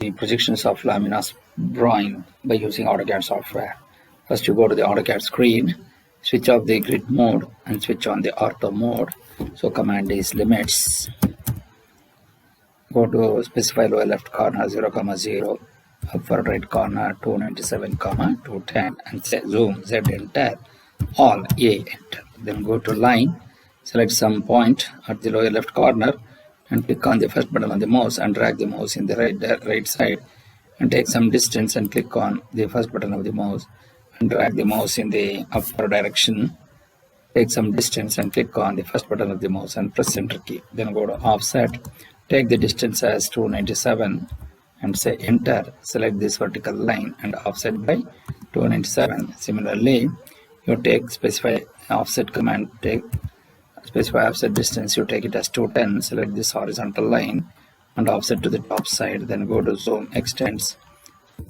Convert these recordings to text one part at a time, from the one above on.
the projections of laminas drawing by using AutoCAD software. First, you go to the AutoCAD screen, switch off the grid mode and switch on the ortho mode. So command is limits. Go to specify lower left corner 0, 0, upper right corner 297, 210 and say zoom Z enter, all A enter. Then go to line, select some point at the lower left corner and click on the first button on the mouse and drag the mouse in the right side and take some distance and click on the first button of the mouse and drag the mouse in the upper direction. Take some distance and click on the first button of the mouse and press enter key. Then go to offset, take the distance as 297 and say enter. Select this vertical line and offset by 297. Similarly, you take specify offset command, take specify offset distance, you take it as 210. Select this horizontal line and offset to the top side. Then go to zoom extends,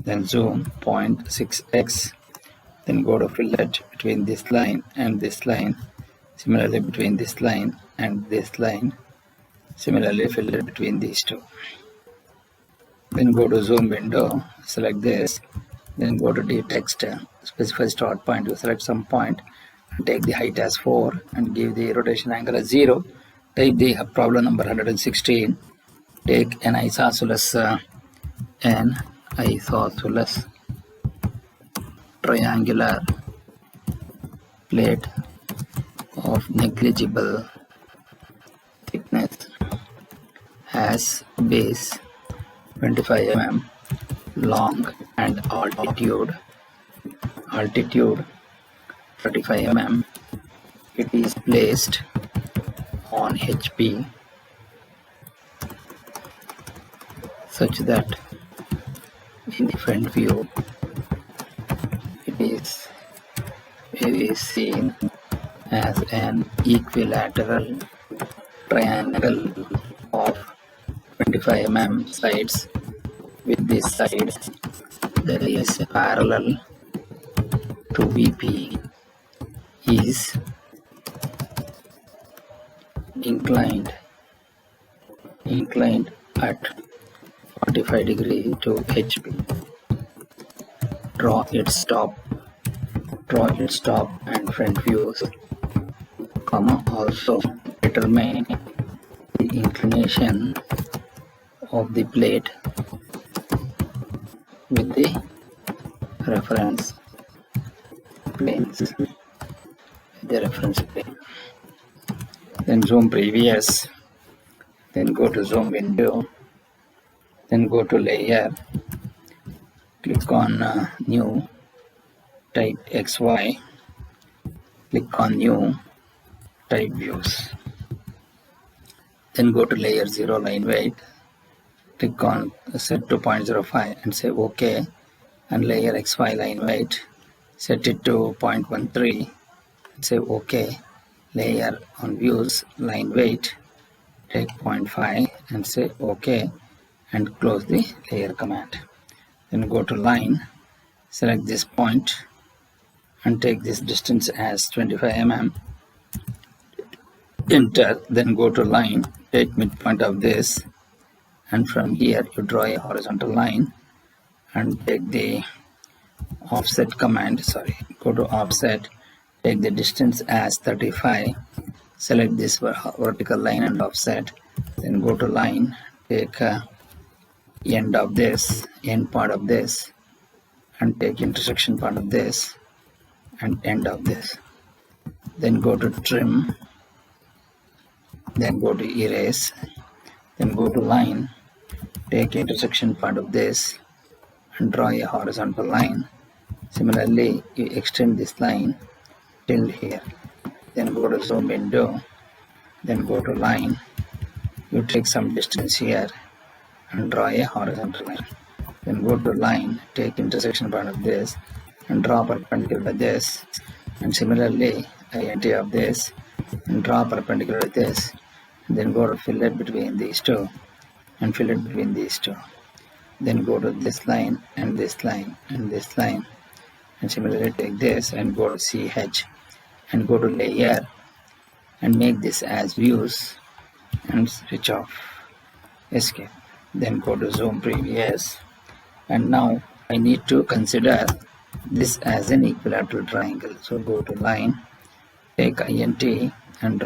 then zoom 0.6x. Then go to fillet between this line and this line. Similarly, between this line and this line. Similarly, fillet between these two. Then go to zoom window, select this. Then go to the text, specify start point. You select some point and take the height as 4 and give the rotation angle as 0. Type the problem number 116. Take an isosceles triangular plate of negligible thickness has base 25 mm long and altitude 35 mm. It is placed on HP such that in the front view it is seen as an equilateral triangle of 25 mm sides. With these sides that is parallel to VP is inclined at 45 degrees to HP. Draw its top and front views, also determine the inclination of the plate with the reference planes. Then zoom previous, then go to zoom window, then go to layer, click on new, type XY, click on new, type views. Then go to layer 0 line weight, click on set to 0.05 and say OK, and layer XY line weight, set it to 0.13 and say OK. Layer on views line weight, take 0.5 and say OK and close the layer command. Then go to line, select this point and take this distance as 25 mm. Enter. Then go to line, take midpoint of this and from here you draw a horizontal line and take the offset command, go to offset, take the distance as 35, select this vertical line and offset, then go to line, take end part of this and take intersection part of this and end of this. Then go to trim, then go to erase, then go to line, take intersection part of this and draw a horizontal line. Similarly, you extend this line till here. Then go to zoom window, then go to line, you take some distance here and draw a horizontal line. Then go to line, take intersection part of this and draw perpendicular to this, and similarly int of this and draw perpendicular to this, and then go to fillet between these two and fillet between these two. Then go to this line and this line and this line, and similarly take this and go to CH and go to layer and make this as views and switch off, escape. then go to zoom previous, and now I need to consider this as an equilateral triangle. So go to line, take int and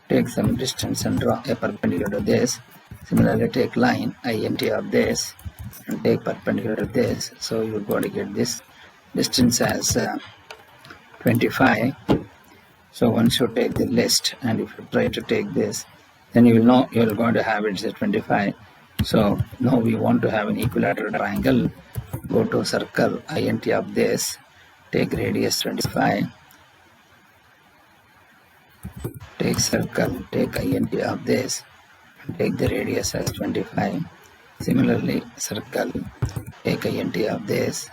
take some distance and draw a perpendicular to this. Similarly, take line int of this and take perpendicular to this. So you're going to get this distance as 25. So once you take the list and if you try to take this, then you will know you're going to have it as 25. So now we want to have an equilateral triangle. Go to circle int of this, take radius 25, take circle, take int of this, and take the radius as 25. Similarly, circle, take int of this,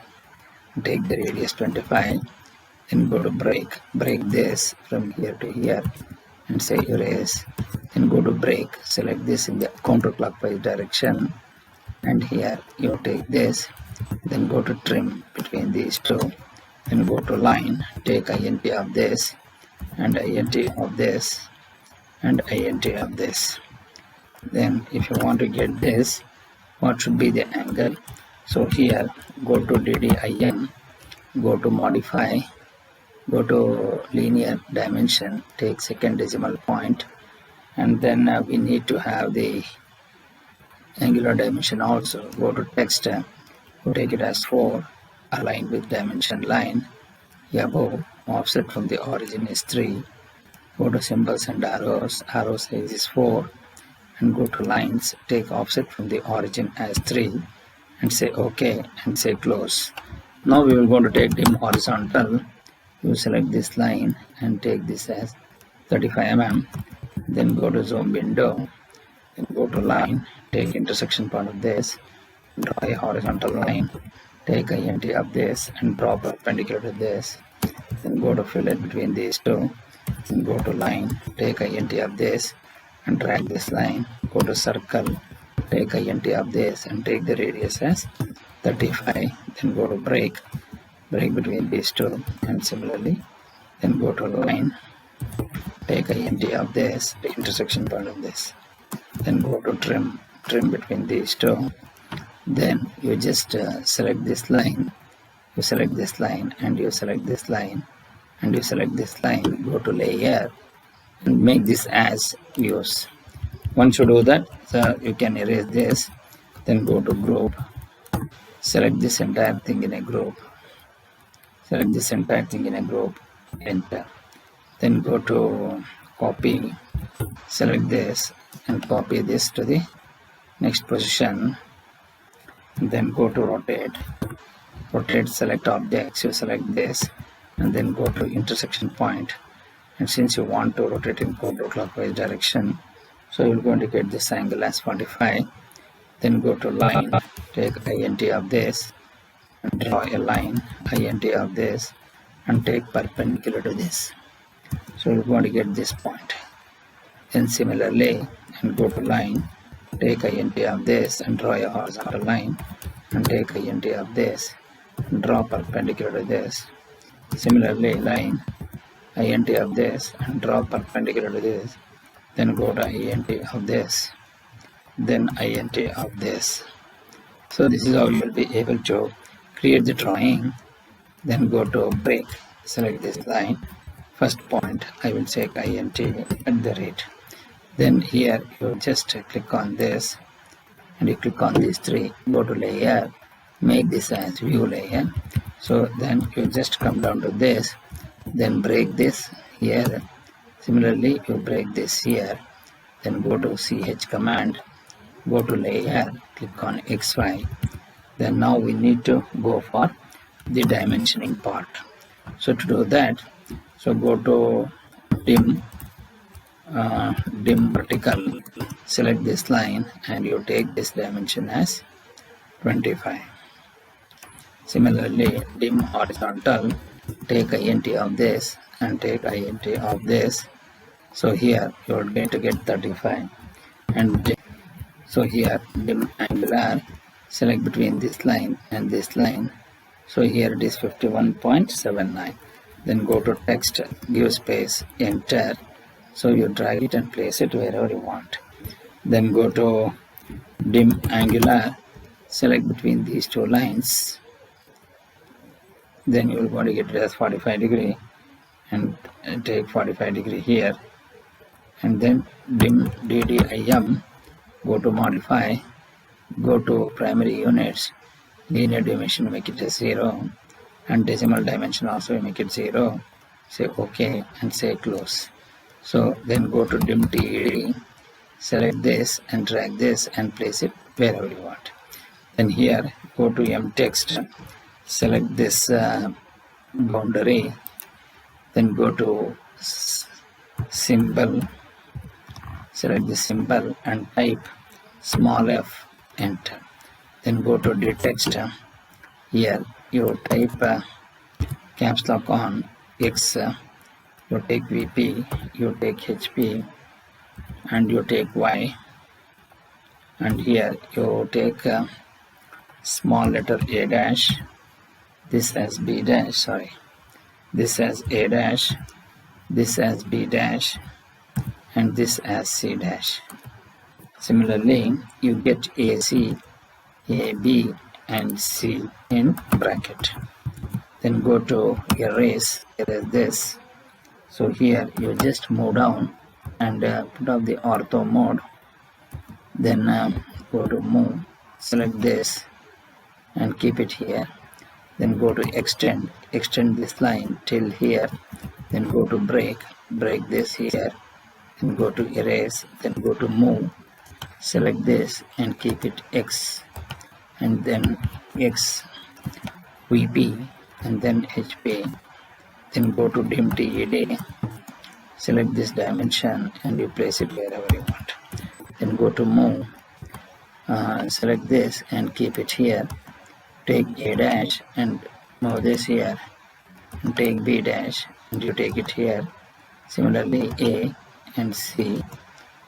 and take the radius 25. Then go to break this from here to here and say erase. Then go to break, select this in the counterclockwise direction, and here you take this, then go to trim between these two, then go to line, take int of this and int of this and int of this. Then if you want to get this, what should be the angle? So here go to DDIN, go to modify, go to linear dimension, take second decimal point, and then we need to have the angular dimension also. Go to text, take it as 4, align with dimension line, above, offset from the origin is 3, go to symbols and arrows, arrow size is 4, and go to lines, take offset from the origin as 3, and say OK and say close. Now we will go to take dim horizontal. You select this line and take this as 35 mm, then go to zoom window, then go to line, take intersection point of this, draw a horizontal line, take int of this and draw perpendicular to this, then go to fillet between these two, then go to line, take int of this and drag this line, go to circle, take int of this and take the radius as 35, then go to break between these two, and similarly then go to line, take int of this, the intersection point of this, then go to trim between these two, then you just select this line, you select this line and you select this line and you select this line, go to layer and make this as views. Once you do that, so you can erase this, then go to group, select this entire thing in a group, enter, then go to copy, select this and copy this to the next position, and then go to rotate, select objects, you select this and then go to intersection point, and since you want to rotate in counterclockwise direction, so you're going to get this angle as 45, then go to line, take int of this and draw a line, int of this and take perpendicular to this, so you're going to get this point. Then similarly, and go to line, take int of this and draw a horizontal line and take int of this and draw perpendicular to this. Similarly, line, int of this and draw perpendicular to this, then go to int of this, then int of this. So this is how you will be able to create the drawing. Then go to break, select this line, first point I will take int at the rate, then here you just click on this and you click on these three, go to layer, make this as view layer, so then you just come down to this, then break this here, similarly you break this here, then go to ch command, go to layer, click on xy, then now we need to go for the dimensioning part. So to do that, so go to dim vertical, select this line and you take this dimension as 25. Similarly, dim horizontal, take int of this and take int of this, so here you are going to get 35, and so here dim angular, select between this line and this line, so here it is 51.79, then go to text, give space, enter, so you drag it and place it wherever you want, then go to dim angular, select between these two lines, then you will want to get it as 45 degree and take 45 degree here, and then dim DDIM, go to modify, go to primary units, linear dimension make it as 0, and decimal dimension also make it 0, say OK and say close. So then go to dim TED, select this and drag this and place it wherever you want. Then here go to mText, select this boundary, then go to symbol, select the symbol and type small f, enter. Then go to the text, here you type caps lock on X, you take VP, you take HP, and you take Y, and here you take small letter A dash, this as B dash, sorry, this as A dash, this as B dash, and this as C dash. Similarly, you get AC, AB, and C in bracket. Then go to erase this. So here you just move down and put up the ortho mode. Then go to move, select this and keep it here. Then go to extend this line till here. Then go to break this here. Then go to erase, then go to move, select this and keep it X, and then X, VP, and then HP. Then go to dim TED, select this dimension and you place it wherever you want. Then go to move, select this and keep it here. Take A dash and move this here, and take B dash and you take it here. Similarly A and C,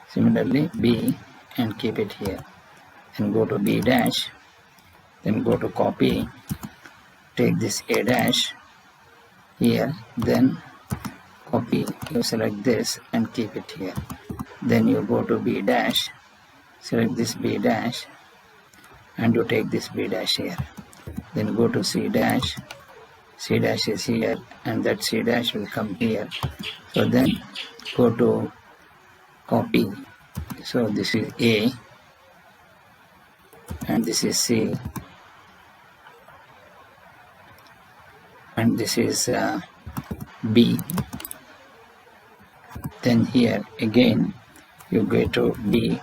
similarly B, and keep it here. Then go to B dash, then go to copy, take this A dash here, then copy, you select this and keep it here. Then you go to B dash, select this B dash and you take this B dash here. Then go to C dash is here and that C dash will come here. So then go to copy, so this is A and this is C and this is B. Then here again you go to B,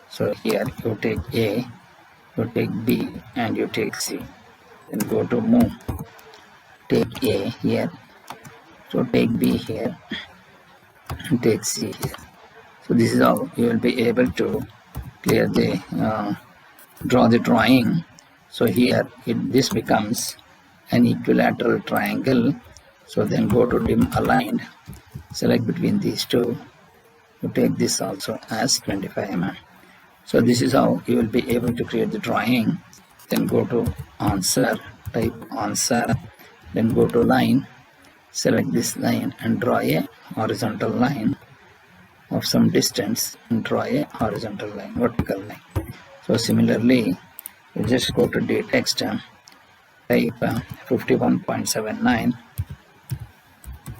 so here you take A, you take B and you take C. Then go to move, take A here, so take B here and take C here. So this is how you will be able to clear the draw the drawing. So here this becomes an equilateral triangle. So then go to dim aligned, select between these two, you take this also as 25 mm. So this is how you will be able to create the drawing. Then go to answer, type answer, then go to line, select this line and draw a horizontal line of some distance and draw a horizontal line, vertical line. So similarly, you just go to the text, type 51.79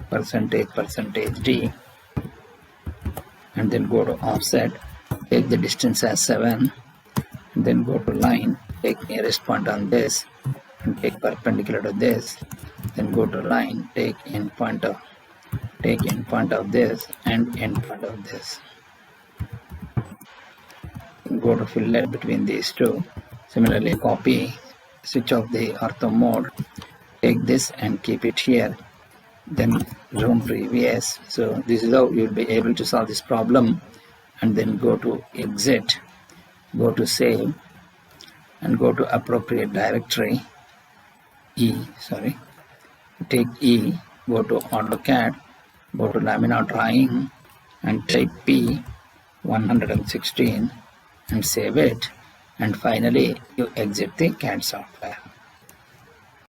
percentage D, and then go to offset, take the distance as 7, and then go to line, take nearest point on this and take perpendicular to this, then go to line, take end point of this and end point of this. Go to fillet between these two. Similarly, copy, switch off the ortho mode, take this and keep it here, then zoom previous. So this is how you'll be able to solve this problem. And then go to exit, go to save and go to appropriate directory, take E, go to AutoCAD, go to laminar drawing and type P116 and save it, and finally you exit the CAD software.